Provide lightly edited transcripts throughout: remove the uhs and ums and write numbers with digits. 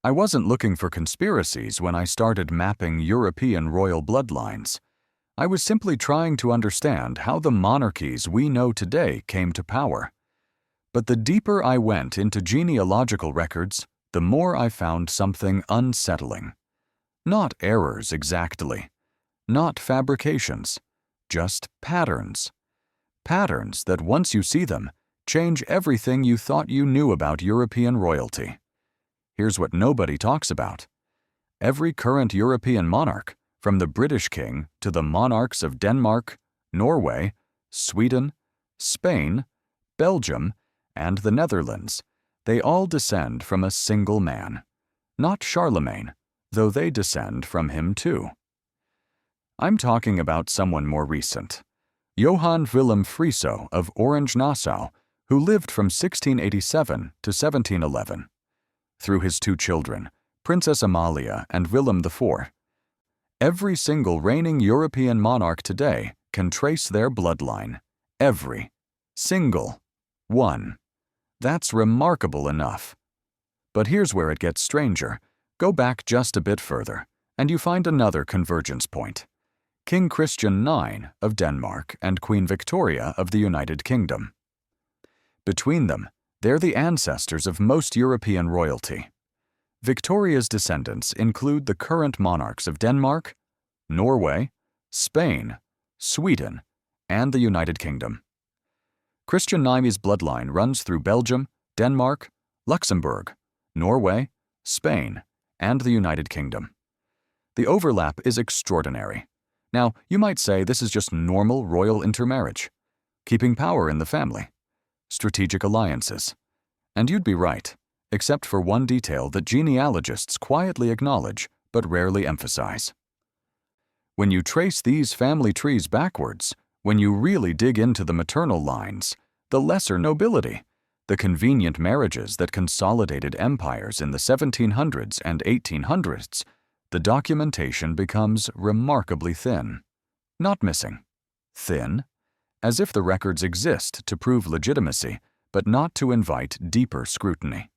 I wasn't looking for conspiracies when I started mapping European royal bloodlines. I was simply trying to understand how the monarchies we know today came to power. But the deeper I went into genealogical records, the more I found something unsettling. Not errors exactly, not fabrications, just patterns. Patterns that, once you see them, change everything you thought you knew about European royalty. Here's what nobody talks about. Every current European monarch, from the British king to the monarchs of Denmark, Norway, Sweden, Spain, Belgium, and the Netherlands, they all descend from a single man. Not Charlemagne, though they descend from him too. I'm talking about someone more recent. Johan Willem Friso of Orange-Nassau, who lived from 1687 to 1711. Through his two children, Princess Amalia and Willem IV. Every single reigning European monarch today can trace their bloodline. Every single one. That's remarkable enough. But here's where it gets stranger. Go back just a bit further, and you find another convergence point. King Christian IX of Denmark and Queen Victoria of the United Kingdom. Between them, they're the ancestors of most European royalty. Victoria's descendants include the current monarchs of Denmark, Norway, Spain, Sweden, and the United Kingdom. Christian IX's bloodline runs through Belgium, Denmark, Luxembourg, Norway, Spain, and the United Kingdom. The overlap is extraordinary. Now, you might say this is just normal royal intermarriage, keeping power in the family. Strategic alliances. And you'd be right, except for one detail that genealogists quietly acknowledge but rarely emphasize. When you trace these family trees backwards, when you really dig into the maternal lines, the lesser nobility, the convenient marriages that consolidated empires in the 1700s and 1800s, the documentation becomes remarkably thin. Not missing. Thin, as if the records exist to prove legitimacy, but not to invite deeper scrutiny.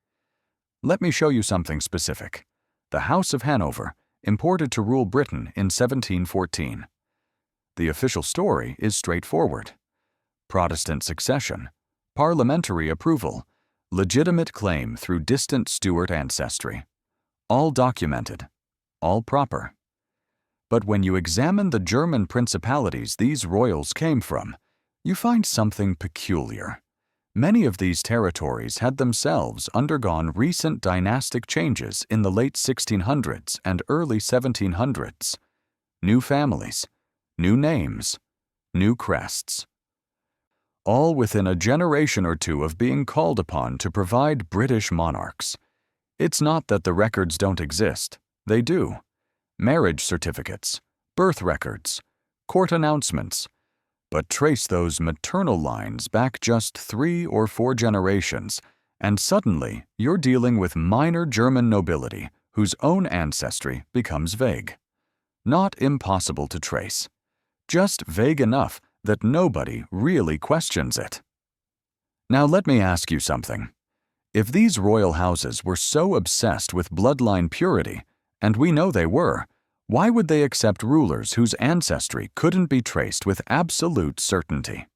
Let me show you something specific. The House of Hanover, imported to rule Britain in 1714. The official story is straightforward. Protestant succession, parliamentary approval, legitimate claim through distant Stuart ancestry. All documented, all proper. But when you examine the German principalities these royals came from, you find something peculiar. Many of these territories had themselves undergone recent dynastic changes in the late 1600s and early 1700s. New families, new names, new crests. All within a generation or two of being called upon to provide British monarchs. It's not that the records don't exist. They do. Marriage certificates, birth records, court announcements. But trace those maternal lines back just 3 or 4 generations, and suddenly you're dealing with minor German nobility whose own ancestry becomes vague. Not impossible to trace, just vague enough that nobody really questions it. Now let me ask you something. If these royal houses were so obsessed with bloodline purity, and we know they were, why would they accept rulers whose ancestry couldn't be traced with absolute certainty?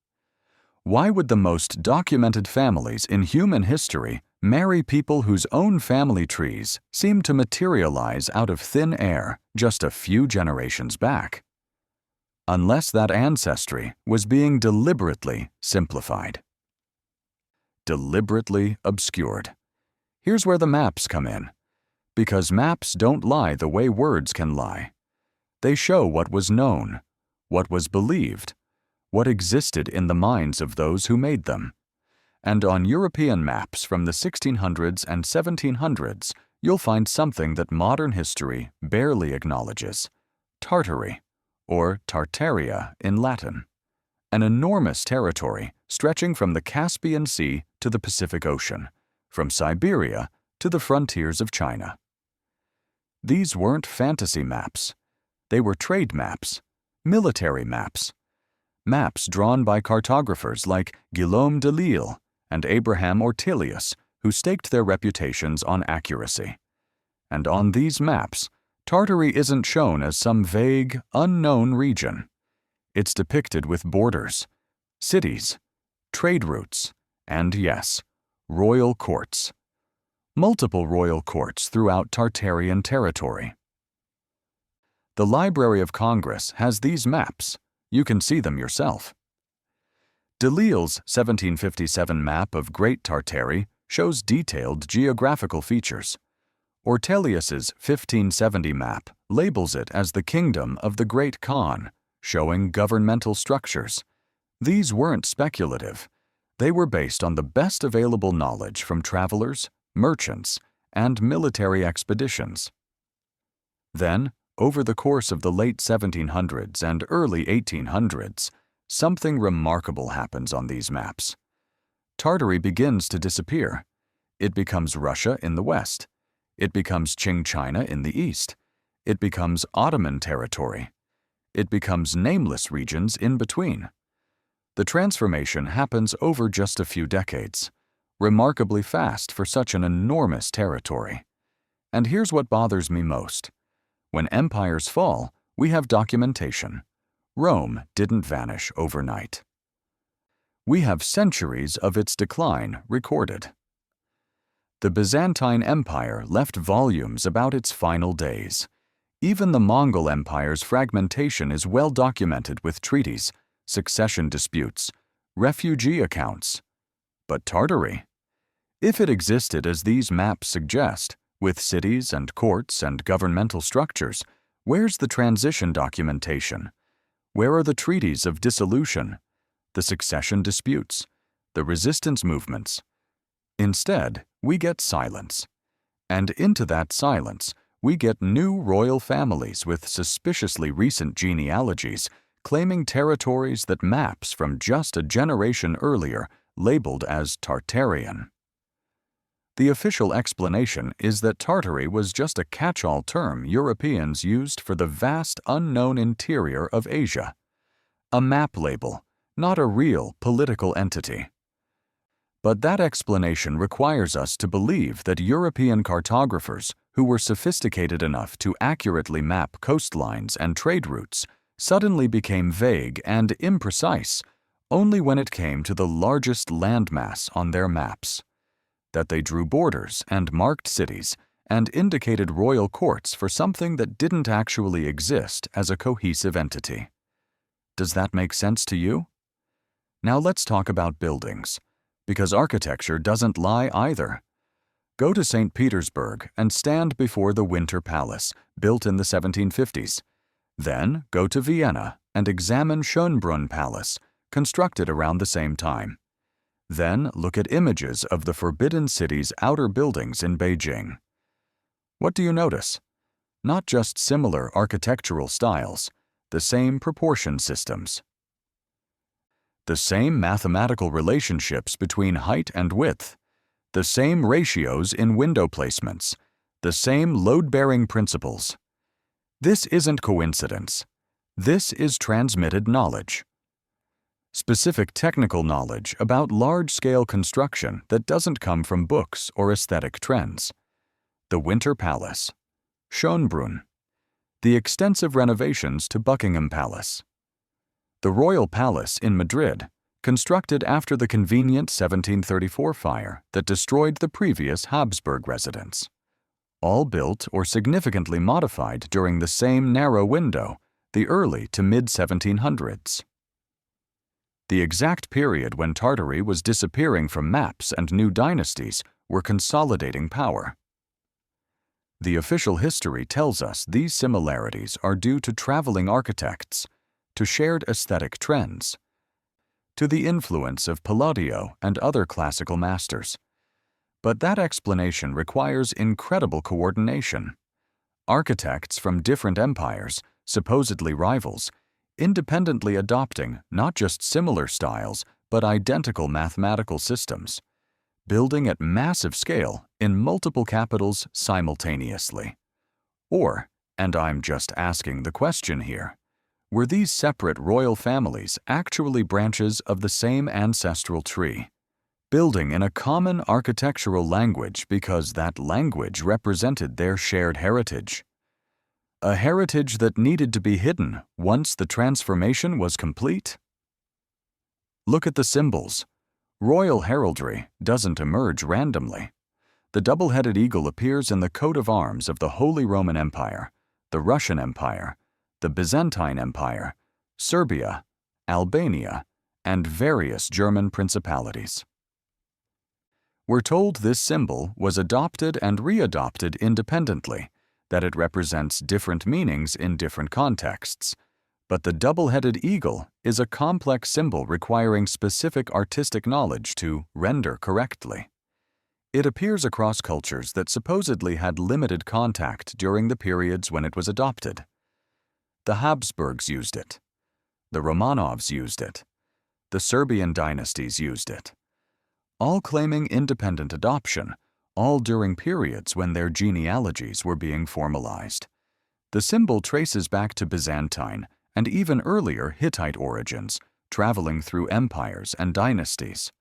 Why would the most documented families in human history marry people whose own family trees seem to materialize out of thin air just a few generations back? Unless that ancestry was being deliberately simplified. Deliberately obscured. Here's where the maps come in. Because maps don't lie the way words can lie. They show what was known, what was believed, what existed in the minds of those who made them. And on European maps from the 1600s and 1700s, you'll find something that modern history barely acknowledges: Tartary, or Tartaria in Latin. An enormous territory stretching from the Caspian Sea to the Pacific Ocean, from Siberia to the frontiers of China. These weren't fantasy maps. They were trade maps, military maps. Maps drawn by cartographers like Guillaume de Lisle and Abraham Ortelius, who staked their reputations on accuracy. And on these maps, Tartary isn't shown as some vague, unknown region. It's depicted with borders, cities, trade routes, and yes, royal courts. Multiple royal courts throughout Tartarian territory. The Library of Congress has these maps. You can see them yourself. Delisle's 1757 map of Great Tartary shows detailed geographical features. Ortelius's 1570 map labels it as the Kingdom of the Great Khan, showing governmental structures. These weren't speculative. They were based on the best available knowledge from travelers, merchants, and military expeditions. Then, over the course of the late 1700s and early 1800s, something remarkable happens on these maps. Tartary begins to disappear. It becomes Russia in the west. It becomes Qing China in the east. It becomes Ottoman territory. It becomes nameless regions in between. The transformation happens over just a few decades, remarkably fast for such an enormous territory. And here's what bothers me most. When empires fall, we have documentation. Rome didn't vanish overnight. We have centuries of its decline recorded. The Byzantine Empire left volumes about its final days. Even the Mongol Empire's fragmentation is well documented with treaties, succession disputes, refugee accounts. But Tartary? If it existed as these maps suggest, with cities and courts and governmental structures, where's the transition documentation? Where are the treaties of dissolution, the succession disputes, the resistance movements? Instead, we get silence. And into that silence, we get new royal families with suspiciously recent genealogies claiming territories that maps from just a generation earlier labeled as Tartarian. The official explanation is that Tartary was just a catch-all term Europeans used for the vast unknown interior of Asia. A map label, not a real political entity. But that explanation requires us to believe that European cartographers, who were sophisticated enough to accurately map coastlines and trade routes, suddenly became vague and imprecise only when it came to the largest landmass on their maps. That they drew borders and marked cities and indicated royal courts for something that didn't actually exist as a cohesive entity. Does that make sense to you? Now let's talk about buildings, because architecture doesn't lie either. Go to St. Petersburg and stand before the Winter Palace, built in the 1750s. Then go to Vienna and examine Schönbrunn Palace, constructed around the same time. Then look at images of the Forbidden City's outer buildings in Beijing. What do you notice? Not just similar architectural styles, the same proportion systems. The same mathematical relationships between height and width, the same ratios in window placements, the same load-bearing principles. This isn't coincidence. This is transmitted knowledge. Specific technical knowledge about large-scale construction that doesn't come from books or aesthetic trends. The Winter Palace, Schönbrunn, the extensive renovations to Buckingham Palace, the Royal Palace in Madrid, constructed after the convenient 1734 fire that destroyed the previous Habsburg residence, all built or significantly modified during the same narrow window, the early to mid-1700s. The exact period when Tartary was disappearing from maps and new dynasties were consolidating power. The official history tells us these similarities are due to traveling architects, to shared aesthetic trends, to the influence of Palladio and other classical masters. But that explanation requires incredible coordination. Architects from different empires, supposedly rivals, independently adopting not just similar styles, but identical mathematical systems, building at massive scale in multiple capitals simultaneously. Or, and I'm just asking the question here, were these separate royal families actually branches of the same ancestral tree? building in a common architectural language because that language represented their shared heritage. A heritage that needed to be hidden once the transformation was complete? Look at the symbols. Royal heraldry doesn't emerge randomly. The double-headed eagle appears in the coat of arms of the Holy Roman Empire, the Russian Empire, the Byzantine Empire, Serbia, Albania, and various German principalities. We're told this symbol was adopted and readopted independently, that it represents different meanings in different contexts. But the double-headed eagle is a complex symbol requiring specific artistic knowledge to render correctly. It appears across cultures that supposedly had limited contact during the periods when it was adopted. The Habsburgs used it. The Romanovs used it. The Serbian dynasties used it. All claiming independent adoption, all during periods when their genealogies were being formalized. The symbol traces back to Byzantine and even earlier Hittite origins, traveling through empires and dynasties.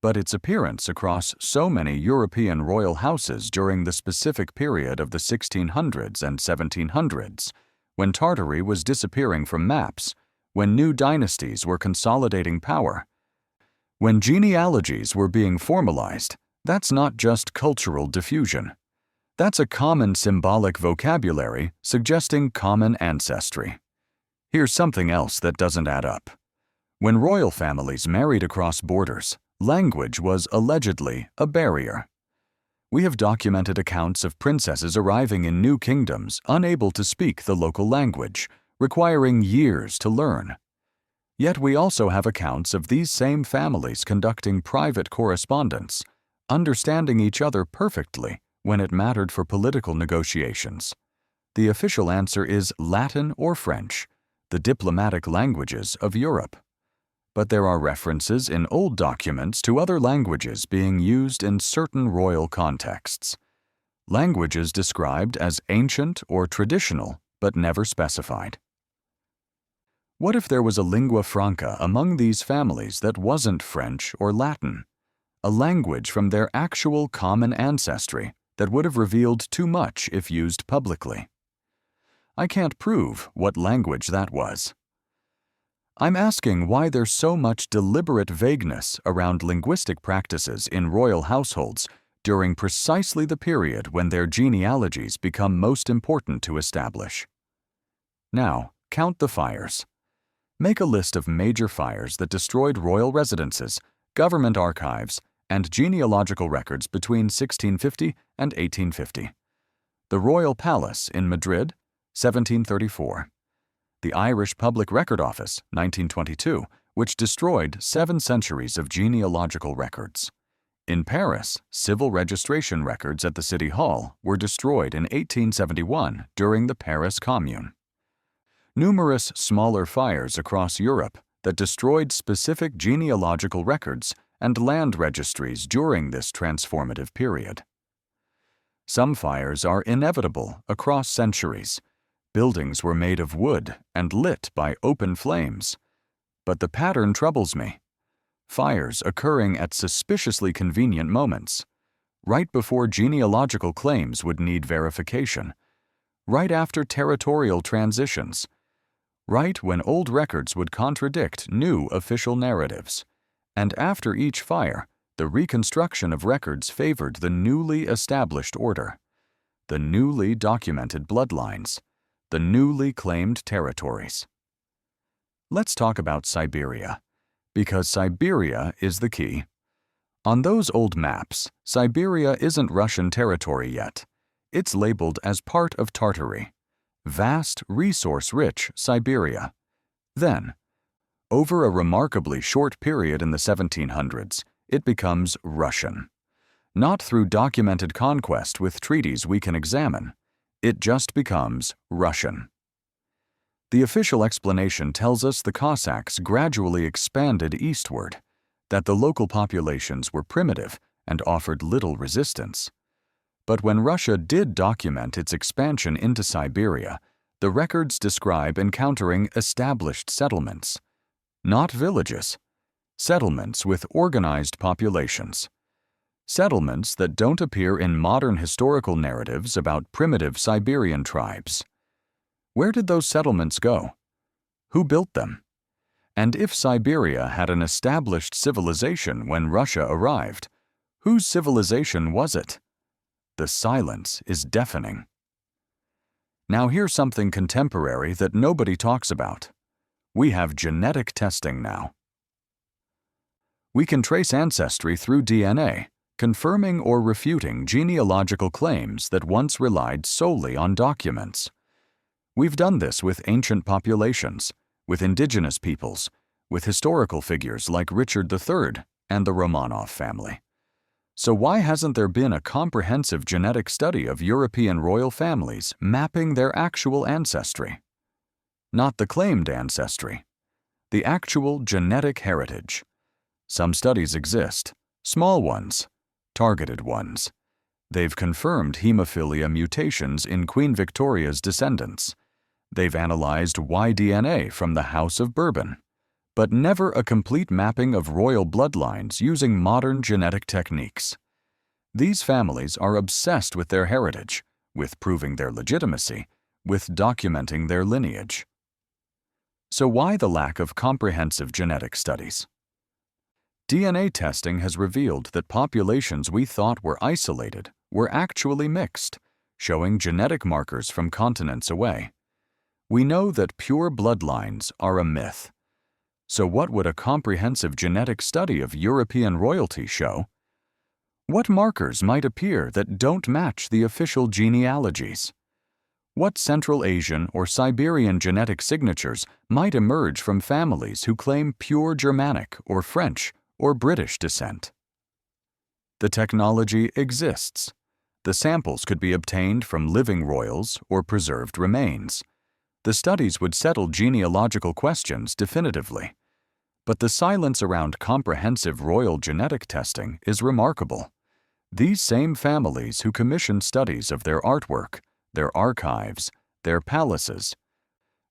But its appearance across so many European royal houses during the specific period of the 1600s and 1700s, when Tartary was disappearing from maps, when new dynasties were consolidating power, when genealogies were being formalized, that's not just cultural diffusion. That's a common symbolic vocabulary suggesting common ancestry. Here's something else that doesn't add up. When royal families married across borders, language was allegedly a barrier. We have documented accounts of princesses arriving in new kingdoms unable to speak the local language, requiring years to learn. Yet we also have accounts of these same families conducting private correspondence, understanding each other perfectly when it mattered for political negotiations. The official answer is Latin or French, the diplomatic languages of Europe. But there are references in old documents to other languages being used in certain royal contexts. Languages described as ancient or traditional, but never specified. What if there was a lingua franca among these families that wasn't French or Latin? A language from their actual common ancestry that would have revealed too much if used publicly. I can't prove what language that was. I'm asking why there's so much deliberate vagueness around linguistic practices in royal households during precisely the period when their genealogies become most important to establish. Now, count the fires. Make a list of major fires that destroyed royal residences, government archives, and genealogical records between 1650 and 1850. The Royal Palace in Madrid, 1734. The Irish Public Record Office, 1922, which destroyed 7 centuries of genealogical records. In Paris, civil registration records at the City Hall were destroyed in 1871 during the Paris Commune. Numerous smaller fires across Europe that destroyed specific genealogical records and land registries during this transformative period. Some fires are inevitable across centuries. Buildings were made of wood and lit by open flames. But the pattern troubles me. Fires occurring at suspiciously convenient moments, right before genealogical claims would need verification, right after territorial transitions, right when old records would contradict new official narratives, and after each fire, the reconstruction of records favored the newly established order, the newly documented bloodlines, the newly claimed territories. Let's talk about Siberia, because Siberia is the key. On those old maps, Siberia isn't Russian territory yet. It's labeled as part of Tartary. Vast, resource-rich Siberia. Then, over a remarkably short period in the 1700s, it becomes Russian. Not through documented conquest with treaties we can examine. It just becomes Russian. The official explanation tells us the Cossacks gradually expanded eastward, that the local populations were primitive and offered little resistance. But when Russia did document its expansion into Siberia, the records describe encountering established settlements, not villages. Settlements with organized populations. Settlements that don't appear in modern historical narratives about primitive Siberian tribes. Where did those settlements go? Who built them? And if Siberia had an established civilization when Russia arrived, whose civilization was it? The silence is deafening. Now here's something contemporary that nobody talks about. We have genetic testing now. We can trace ancestry through DNA, confirming or refuting genealogical claims that once relied solely on documents. We've done this with ancient populations, with indigenous peoples, with historical figures like Richard III and the Romanov family. So why hasn't there been a comprehensive genetic study of European royal families mapping their actual ancestry? Not the claimed ancestry, the actual genetic heritage. Some studies exist, small ones, targeted ones. They've confirmed hemophilia mutations in Queen Victoria's descendants. They've analyzed Y-DNA from the House of Bourbon, but never a complete mapping of royal bloodlines using modern genetic techniques. These families are obsessed with their heritage, with proving their legitimacy, with documenting their lineage. So why the lack of comprehensive genetic studies? DNA testing has revealed that populations we thought were isolated were actually mixed, showing genetic markers from continents away. We know that pure bloodlines are a myth. So what would a comprehensive genetic study of European royalty show? What markers might appear that don't match the official genealogies? What Central Asian or Siberian genetic signatures might emerge from families who claim pure Germanic or French or British descent? The technology exists. The samples could be obtained from living royals or preserved remains. The studies would settle genealogical questions definitively. But the silence around comprehensive royal genetic testing is remarkable. These same families who commission studies of their artwork, their archives, their palaces,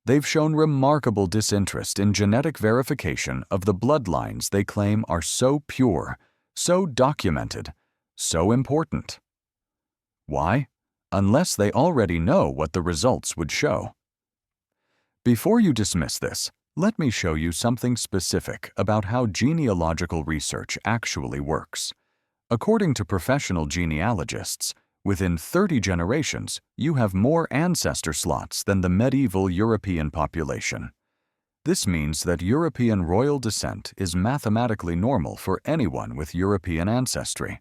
they've shown remarkable disinterest in genetic verification of the bloodlines they claim are so pure, so documented, so important. Why? Unless they already know what the results would show. Before you dismiss this, let me show you something specific about how genealogical research actually works. According to professional genealogists, within 30 generations, you have more ancestor slots than the medieval European population. This means that European royal descent is mathematically normal for anyone with European ancestry.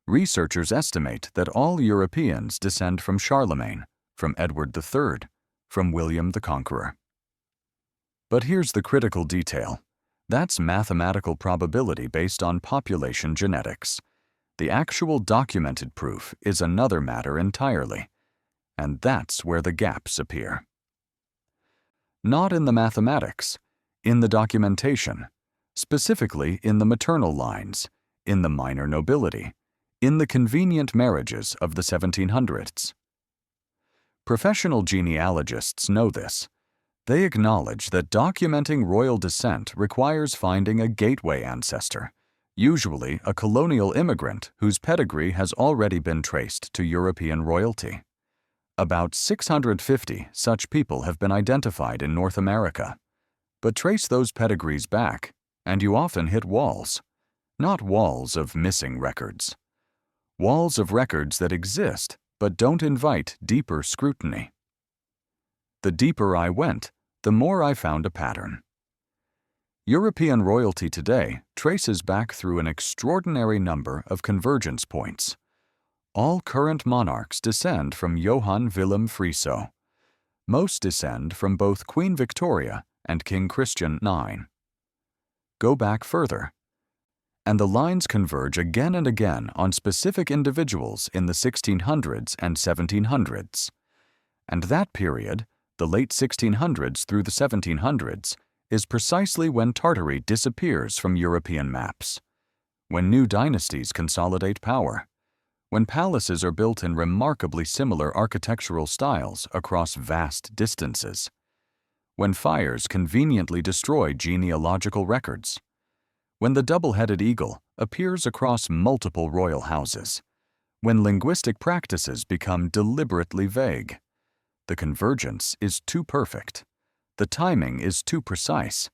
Researchers estimate that all Europeans descend from Charlemagne, from Edward III, from William the Conqueror. But here's the critical detail. That's mathematical probability based on population genetics. The actual documented proof is another matter entirely, and that's where the gaps appear. Not in the mathematics, in the documentation, specifically in the maternal lines, in the minor nobility, in the convenient marriages of the 1700s. Professional genealogists know this. They acknowledge that documenting royal descent requires finding a gateway ancestor, usually a colonial immigrant whose pedigree has already been traced to European royalty. About 650 such people have been identified in North America. But trace those pedigrees back, and you often hit walls. Not walls of missing records. Walls of records that exist but don't invite deeper scrutiny. The deeper I went, the more I found a pattern. European royalty today traces back through an extraordinary number of convergence points. All current monarchs descend from Johan Willem Friso. Most descend from both Queen Victoria and King Christian IX. Go back further, and the lines converge again and again on specific individuals in the 1600s and 1700s. And that period, the late 1600s through the 1700s, is precisely when Tartary disappears from European maps, when new dynasties consolidate power, when palaces are built in remarkably similar architectural styles across vast distances, when fires conveniently destroy genealogical records, when the double-headed eagle appears across multiple royal houses, when linguistic practices become deliberately vague. The convergence is too perfect. The timing is too precise.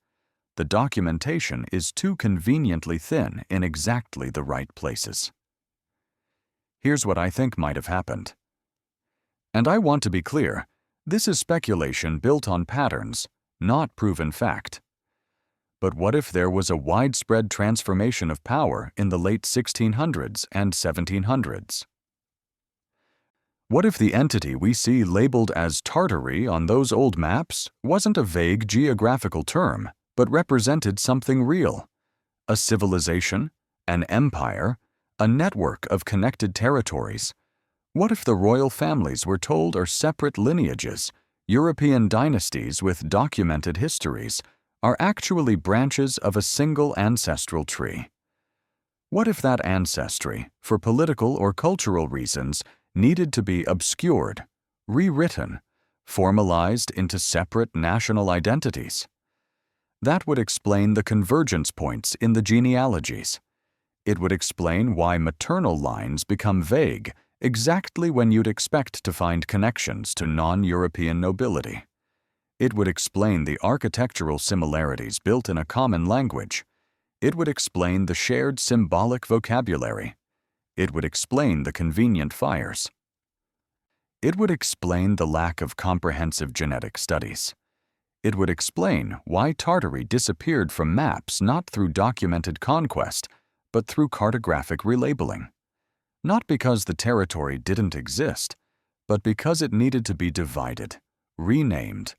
The documentation is too conveniently thin in exactly the right places. Here's what I think might have happened. And I want to be clear, this is speculation built on patterns, not proven fact. But what if there was a widespread transformation of power in the late 1600s and 1700s? What if the entity we see labeled as Tartary on those old maps wasn't a vague geographical term, but represented something real? A civilization, an empire, a network of connected territories. What if the royal families we're told are separate lineages, European dynasties with documented histories, are actually branches of a single ancestral tree? What if that ancestry, for political or cultural reasons, needed to be obscured, rewritten, formalized into separate national identities? That would explain the convergence points in the genealogies. It would explain why maternal lines become vague exactly when you'd expect to find connections to non-European nobility. It would explain the architectural similarities built in a common language. It would explain the shared symbolic vocabulary. It would explain the convenient fires. It would explain the lack of comprehensive genetic studies. It would explain why Tartary disappeared from maps not through documented conquest, but through cartographic relabeling. Not because the territory didn't exist, but because it needed to be divided, renamed,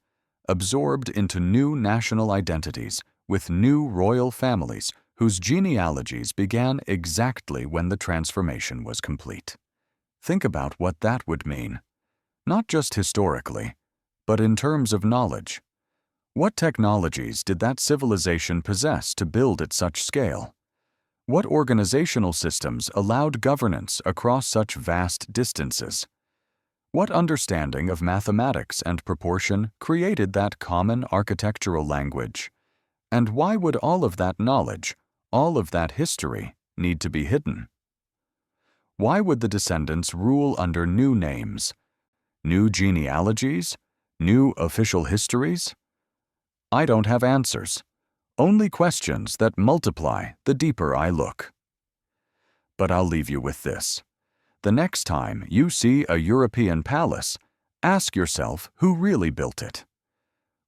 absorbed into new national identities with new royal families whose genealogies began exactly when the transformation was complete. Think about what that would mean, not just historically, but in terms of knowledge. What technologies did that civilization possess to build at such scale? What organizational systems allowed governance across such vast distances? What understanding of mathematics and proportion created that common architectural language? And why would all of that knowledge, all of that history, need to be hidden? Why would the descendants rule under new names, new genealogies, new official histories? I don't have answers, only questions that multiply the deeper I look. But I'll leave you with this. The next time you see a European palace, ask yourself who really built it.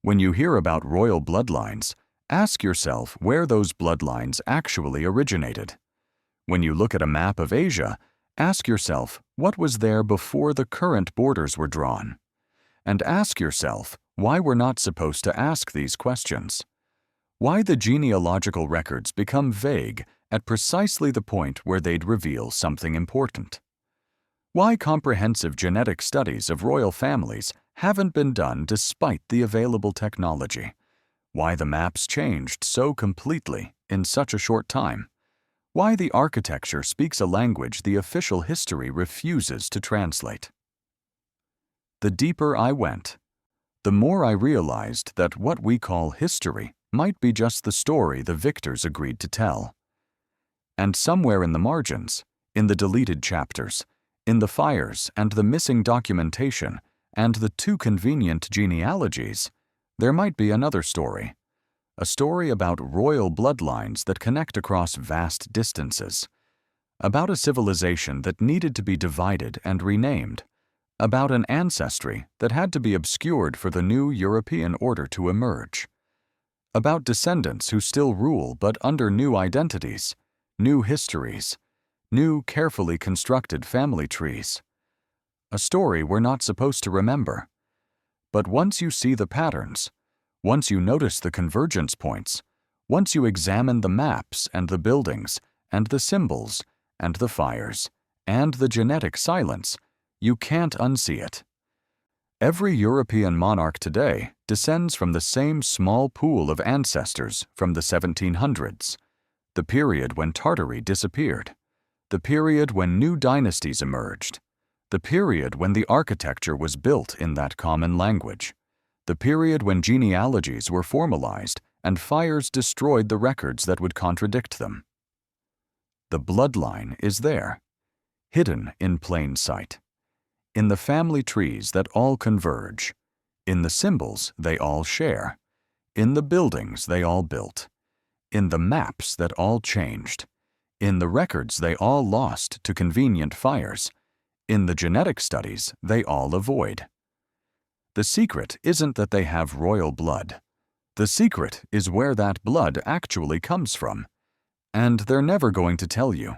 When you hear about royal bloodlines, ask yourself where those bloodlines actually originated. When you look at a map of Asia, ask yourself what was there before the current borders were drawn. And ask yourself why we're not supposed to ask these questions. Why the genealogical records become vague at precisely the point where they'd reveal something important. Why comprehensive genetic studies of royal families haven't been done despite the available technology. Why the maps changed so completely in such a short time. Why the architecture speaks a language the official history refuses to translate. The deeper I went, the more I realized that what we call history might be just the story the victors agreed to tell. And somewhere in the margins, in the deleted chapters, in the fires and the missing documentation and the too convenient genealogies, there might be another story. A story about royal bloodlines that connect across vast distances. About a civilization that needed to be divided and renamed. About an ancestry that had to be obscured for the new European order to emerge. About descendants who still rule but under new identities, new histories, new carefully constructed family trees. A story we're not supposed to remember. But once you see the patterns, once you notice the convergence points, once you examine the maps and the buildings and the symbols and the fires and the genetic silence, you can't unsee it. Every European monarch today descends from the same small pool of ancestors from the 1700s, the period when Tartary disappeared, the period when new dynasties emerged, the period when the architecture was built in that common language, the period when genealogies were formalized and fires destroyed the records that would contradict them. The bloodline is there, hidden in plain sight, in the family trees that all converge, in the symbols they all share, in the buildings they all built, in the maps that all changed, in the records they all lost to convenient fires, in the genetic studies they all avoid. The secret isn't that they have royal blood. The secret is where that blood actually comes from. And they're never going to tell you.